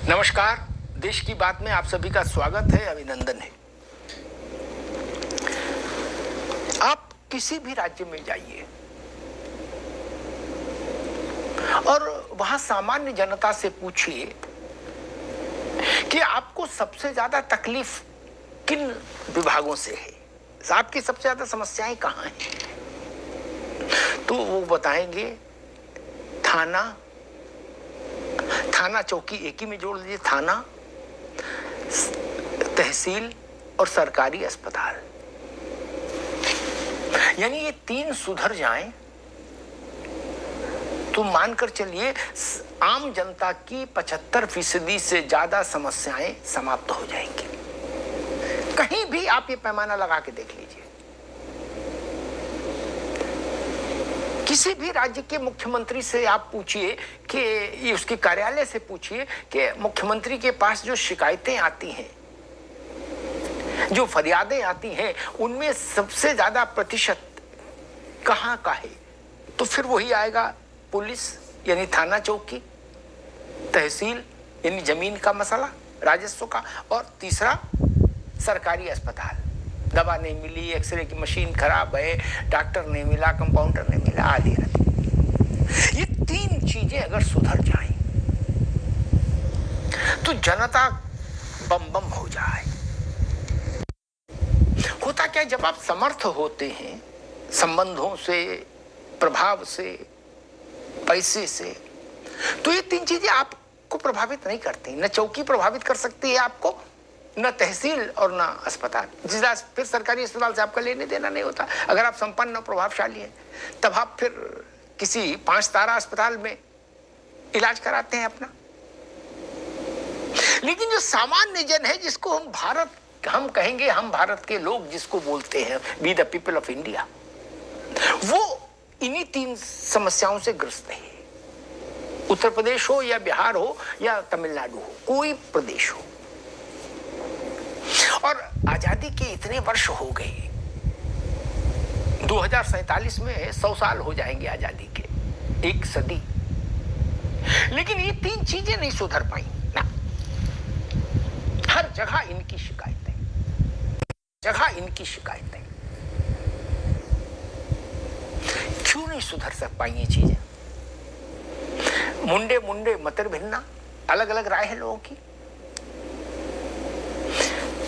नमस्कार, देश की बात में आप सभी का स्वागत है, अभिनंदन है। आप किसी भी राज्य में जाइए और वहां सामान्य जनता से पूछिए कि आपको सबसे ज्यादा तकलीफ किन विभागों से है, आपकी सबसे ज्यादा समस्याएं कहां हैं, तो वो बताएंगे थाना चौकी, एक ही में जोड़ लीजिए, थाना, तहसील और सरकारी अस्पताल। यानी ये तीन सुधर जाएं तो मानकर चलिए आम जनता की 75% से ज्यादा समस्याएं समाप्त हो जाएंगी। कहीं भी आप ये पैमाना लगा के देख लीजिए, किसी भी राज्य के मुख्यमंत्री से आप पूछिए कि उसके कार्यालय से पूछिए कि मुख्यमंत्री के पास जो शिकायतें आती हैं, जो फरियादें आती हैं, उनमें सबसे ज्यादा प्रतिशत कहां का है, तो फिर वही आएगा पुलिस यानी थाना चौकी, तहसील यानी जमीन का मसला, राजस्व का, और तीसरा सरकारी अस्पताल। दवा नहीं मिली, एक्सरे की मशीन खराब है, डॉक्टर नहीं मिला, कंपाउंडर नहीं मिला, आदि। ये तीन चीजें अगर सुधर जाएं तो जनता बम बम हो जाए। होता क्या, जब आप समर्थ होते हैं संबंधों से, प्रभाव से, पैसे से, तो ये तीन चीजें आपको प्रभावित नहीं करती। न चौकी प्रभावित कर सकती है आपको, न तहसील और न अस्पताल। जिला फिर सरकारी अस्पताल से आपका लेने देना नहीं होता। अगर आप संपन्न और प्रभावशाली हैं तब आप फिर किसी 5 तारा अस्पताल में इलाज कराते हैं अपना। लेकिन जो सामान्य जन है, जिसको हम कहेंगे, हम भारत के लोग जिसको बोलते हैं, we the people of India, वो इन्हीं तीन समस्याओं से ग्रस्त है। उत्तर प्रदेश हो या बिहार हो या तमिलनाडु हो, कोई प्रदेश हो। और आजादी के इतने वर्ष हो गए, 2047 में 100 साल हो जाएंगे आजादी के, 1 सदी, लेकिन ये तीन चीजें नहीं सुधर पाई ना। हर जगह इनकी शिकायतें, क्यों नहीं सुधर सक पाई ये चीजें? मुंडे मतर भिन्ना, अलग अलग राय है लोगों की,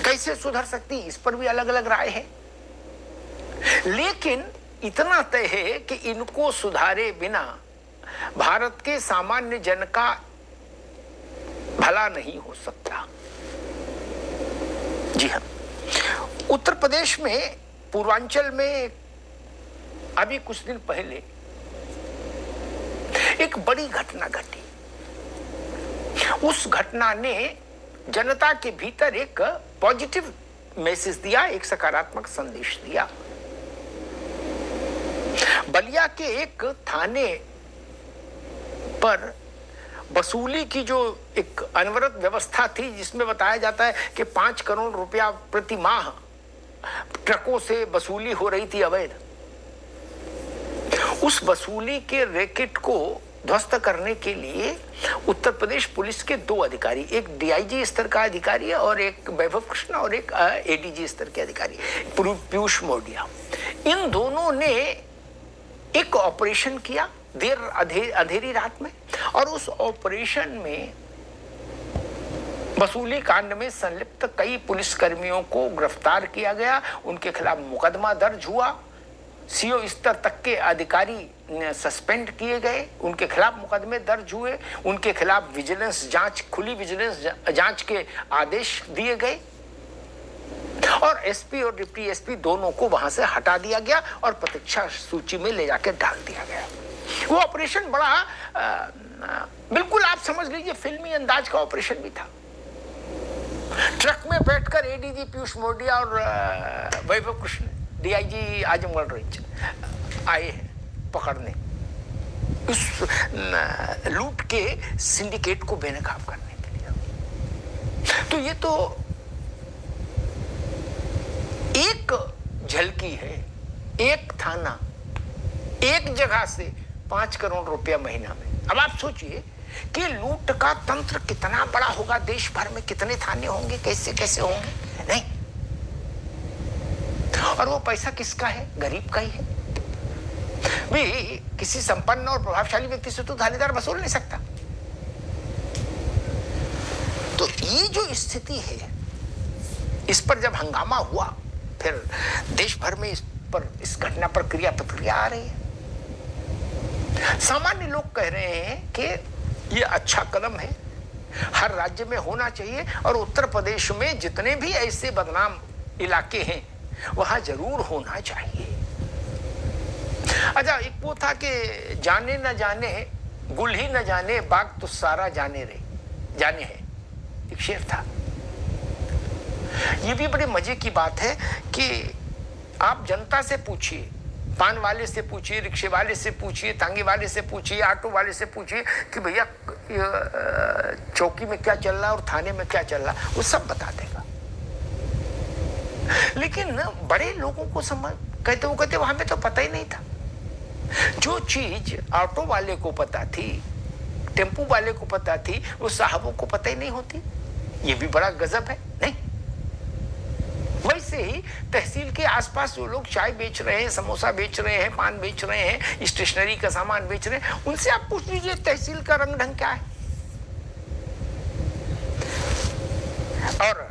कैसे सुधर सकती, इस पर भी अलग अलग राय है। लेकिन इतना तय है कि इनको सुधारे बिना भारत के सामान्य जन का भला नहीं हो सकता। जी हाँ, उत्तर प्रदेश में, पूर्वांचल में अभी कुछ दिन पहले एक बड़ी घटना घटी। उस घटना ने जनता के भीतर एक पॉजिटिव मैसेज दिया, एक सकारात्मक संदेश दिया। बलिया के एक थाने पर वसूली की जो एक अनवरत व्यवस्था थी, जिसमें बताया जाता है कि 5 करोड़ रुपया प्रति माह ट्रकों से वसूली हो रही थी अवैध। उस वसूली के रैकेट को ध्वस्त करने के लिए उत्तर प्रदेश पुलिस के 2 अधिकारी, एक डीआईजी स्तर का अधिकारी और एक वैभव कृष्ण और एक एडीजी स्तर के अधिकारी पीयूष मोडिया, इन दोनों ने एक ऑपरेशन किया अंधेरी रात में, और उस ऑपरेशन में वसूली कांड में संलिप्त कई पुलिसकर्मियों को गिरफ्तार किया गया, उनके खिलाफ मुकदमा दर्ज हुआ, सीओ स्तर तक के अधिकारी सस्पेंड किए गए, उनके खिलाफ मुकदमे दर्ज हुए, उनके खिलाफ विजिलेंस जांच, खुली विजिलेंस जांच के आदेश दिए गए, और एसपी और डिप्टी एसपी दोनों को वहां से हटा दिया गया और प्रतीक्षा सूची में ले जाकर डाल दिया गया। वो ऑपरेशन बड़ा बिल्कुल आप समझ लीजिए फिल्मी अंदाज का ऑपरेशन भी था। ट्रक में बैठकर एडीजी पीयूष मोडिया और वैभव कृष्ण, डीआईजी आजमगढ़ रेंज, आए हैं पकड़ने उस लूट के सिंडिकेट को बेनकाब करने के लिए। तो ये तो एक झलकी है, एक थाना, एक जगह से 5 करोड़ रुपया महीना में। अब आप सोचिए कि लूट का तंत्र कितना बड़ा होगा, देश भर में कितने थाने होंगे, कैसे कैसे होंगे, नहीं। और वो पैसा किसका है? गरीब का ही है। भी किसी संपन्न और प्रभावशाली व्यक्ति से तो थानेदार वसूल नहीं सकता। तो ये जो स्थिति है, इस पर जब हंगामा हुआ, फिर देश भर में इस घटना पर क्रिया प्रतिक्रिया आ रही है। सामान्य लोग कह रहे हैं कि ये अच्छा कदम है, हर राज्य में होना चाहिए, और उत्तर प्रदेश में जितने भी ऐसे बदनाम इलाके हैं वहां जरूर होना चाहिए। अच्छा, एक वो था कि जाने न जाने गुल ही न जाने, बाग तो सारा जाने है, एक शेर था। ये भी बड़े मजे की बात है कि आप जनता से पूछिए, पान वाले से पूछिए, रिक्शे वाले से पूछिए, तांगे वाले से पूछिए, ऑटो वाले से पूछिए कि भैया चौकी में क्या चल रहा है और थाने में क्या चल रहा है, वो सब बता देगा। लेकिन बड़े लोगों को कहते हमें तो पता ही नहीं था। जो चीज ऑटो वाले को पता थी, टेम्पू वाले को पता थी, वो साहबों को पता ही नहीं होती। ये भी बड़ा गजब है, नहीं? वैसे ही तहसील के आसपास जो लोग चाय बेच रहे हैं, समोसा बेच रहे हैं, पान बेच रहे हैं, स्टेशनरी का सामान बेच रहे हैं, उनसे आप पूछ लीजिए तहसील का रंग ढंग क्या है। और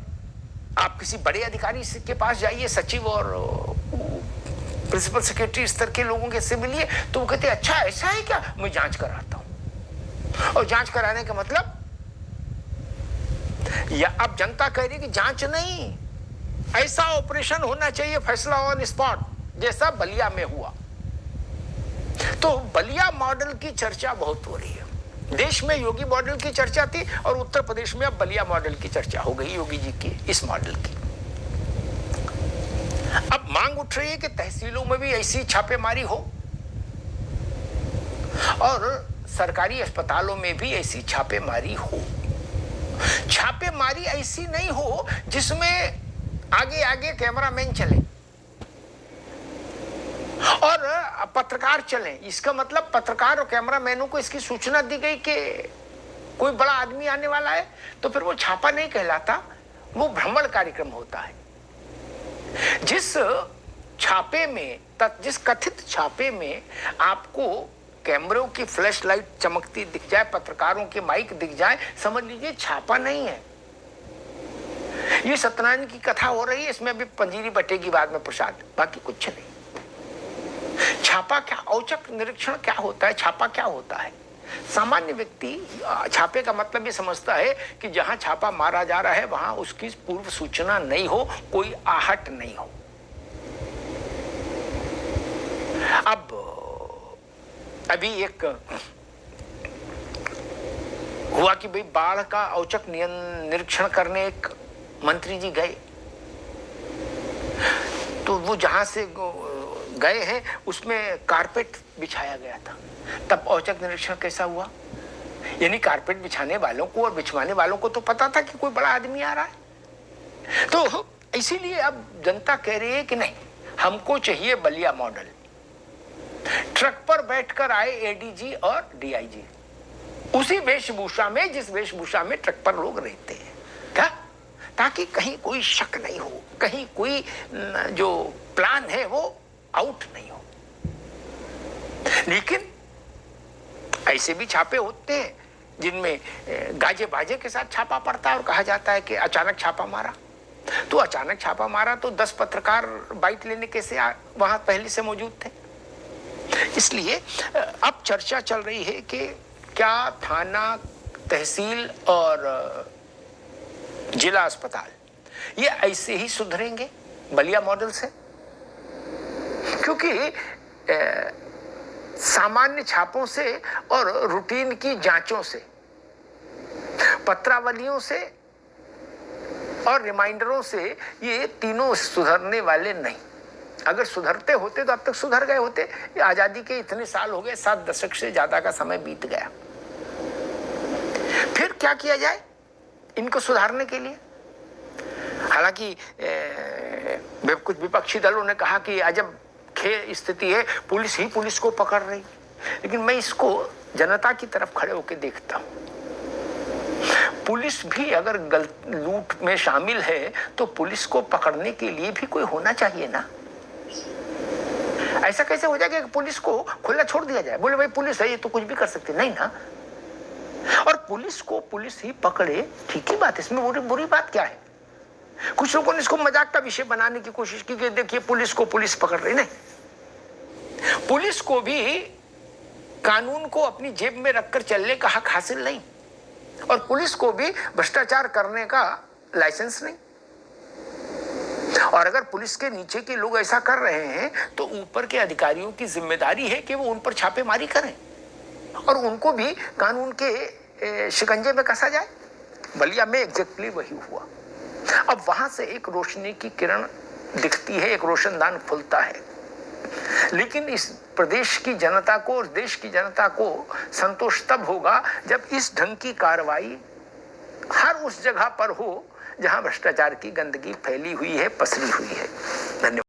आप किसी बड़े अधिकारी के पास जाइए, सचिव और प्रिंसिपल सेक्रेटरी स्तर के लोगों के से मिलिए, तो वो कहते हैं अच्छा ऐसा है क्या, मैं जांच कराता हूं। और जांच कराने का मतलब, या अब जनता कह रही है कि जांच नहीं, ऐसा ऑपरेशन होना चाहिए, फैसला ऑन स्पॉट, जैसा बलिया में हुआ। तो बलिया मॉडल की चर्चा बहुत हो रही है। देश में योगी मॉडल की चर्चा थी और उत्तर प्रदेश में अब बलिया मॉडल की चर्चा हो गई, योगी जी की इस मॉडल की। अब मांग उठ रही है कि तहसीलों में भी ऐसी छापेमारी हो और सरकारी अस्पतालों में भी ऐसी छापेमारी हो। छापेमारी ऐसी नहीं हो जिसमें आगे आगे कैमरामैन चले और पत्रकार चले। इसका मतलब पत्रकार और कैमरामैनों को इसकी सूचना दी गई कि कोई बड़ा आदमी आने वाला है, तो फिर वो छापा नहीं कहलाता, वो भ्रमण कार्यक्रम होता है। जिस छापे में, जिस कथित छापे में आपको कैमरों की फ्लैश लाइट चमकती दिख जाए, पत्रकारों के माइक दिख जाए, समझ लीजिए छापा नहीं है। ये सत्यनारायण की कथा हो रही है, इसमें भी पंजीरी बटेगी बाद में प्रसाद, बाकी कुछ नहीं। छापा क्या, औचक निरीक्षण क्या होता है, छापा क्या होता है? सामान्य व्यक्ति छापे का मतलब ये समझता है कि जहां छापा मारा जा रहा है वहां उसकी पूर्व सूचना नहीं हो, कोई आहट नहीं हो। अब अभी एक हुआ कि भाई बाढ़ का औचक निरीक्षण करने एक मंत्री जी गए, तो वो जहां से गए हैं उसमें कारपेट बिछाया गया था। तब औचक निरीक्षण कैसा हुआ? यानी कारपेट बिछाने वालों को और बिछवाने वालों को तो पता था कि कोई बड़ा आदमी आ रहा है। तो इसीलिए अब जनता कह रही है कि नहीं, हमको चाहिए बलिया मॉडल। ट्रक पर बैठकर आए एडीजी और डीआईजी, उसी वेशभूषा में जिस वेशभूषा में ट्रक पर लोग रहते हैं, क्या, ताकि कहीं कोई शक नहीं हो, कहीं कोई जो प्लान है वो आउट नहीं हो। लेकिन ऐसे भी छापे होते हैं जिनमें गाजे बाजे के साथ छापा पड़ता है और कहा जाता है कि अचानक छापा मारा। तो अचानक छापा मारा तो 10 पत्रकार बाइट लेने कैसे वहां पहले से मौजूद थे। इसलिए अब चर्चा चल रही है कि क्या थाना, तहसील और जिला अस्पताल ये ऐसे ही सुधरेंगे बलिया मॉडल से? क्योंकि सामान्य छापों से और रूटीन की जांचों से, पत्रावलियों से और रिमाइंडरों से ये तीनों सुधरने वाले नहीं। अगर सुधरते होते तो अब तक सुधर गए होते। आजादी के इतने साल हो गए, 7 दशक से ज्यादा का समय बीत गया। फिर क्या किया जाए इनको सुधारने के लिए? हालांकि कुछ विपक्षी दलों ने कहा कि अजब स्थिति है, पुलिस ही पुलिस को पकड़ रही। लेकिन मैं इसको जनता की तरफ खड़े होकर देखता हूं। पुलिस भी अगर लूट में शामिल है तो पुलिस को पकड़ने के लिए भी कोई होना चाहिए ना। ऐसा कैसे हो जाएगा कि पुलिस को खुला छोड़ दिया जाए, बोले भाई पुलिस है ये तो कुछ भी कर सकती, नहीं ना। और पुलिस को पुलिस ही पकड़े, ठीक ही बात, इसमें बुरी बात क्या है। कुछ लोगों ने इसको मजाक का विषय बनाने की कोशिश की कि देखिए पुलिस को पुलिस पकड़ रही, नहीं। पुलिस को भी कानून को अपनी जेब में रखकर चलने का हक हासिल नहीं, और पुलिस को भी भ्रष्टाचार करने का लाइसेंस नहीं। और अगर पुलिस के नीचे के लोग ऐसा कर रहे हैं तो ऊपर के अधिकारियों की जिम्मेदारी है कि वो उन पर छापेमारी करें और उनको भी कानून के शिकंजे में कसा जाए। बलिया में एग्जैक्टली वही हुआ। अब वहां से एक रोशनी की किरण दिखती है, एक रोशनदान खुलता है, लेकिन इस प्रदेश की जनता को और देश की जनता को संतोष तब होगा जब इस ढंग की कार्रवाई हर उस जगह पर हो जहां भ्रष्टाचार की गंदगी फैली हुई है, पसरी हुई है। धन्यवाद।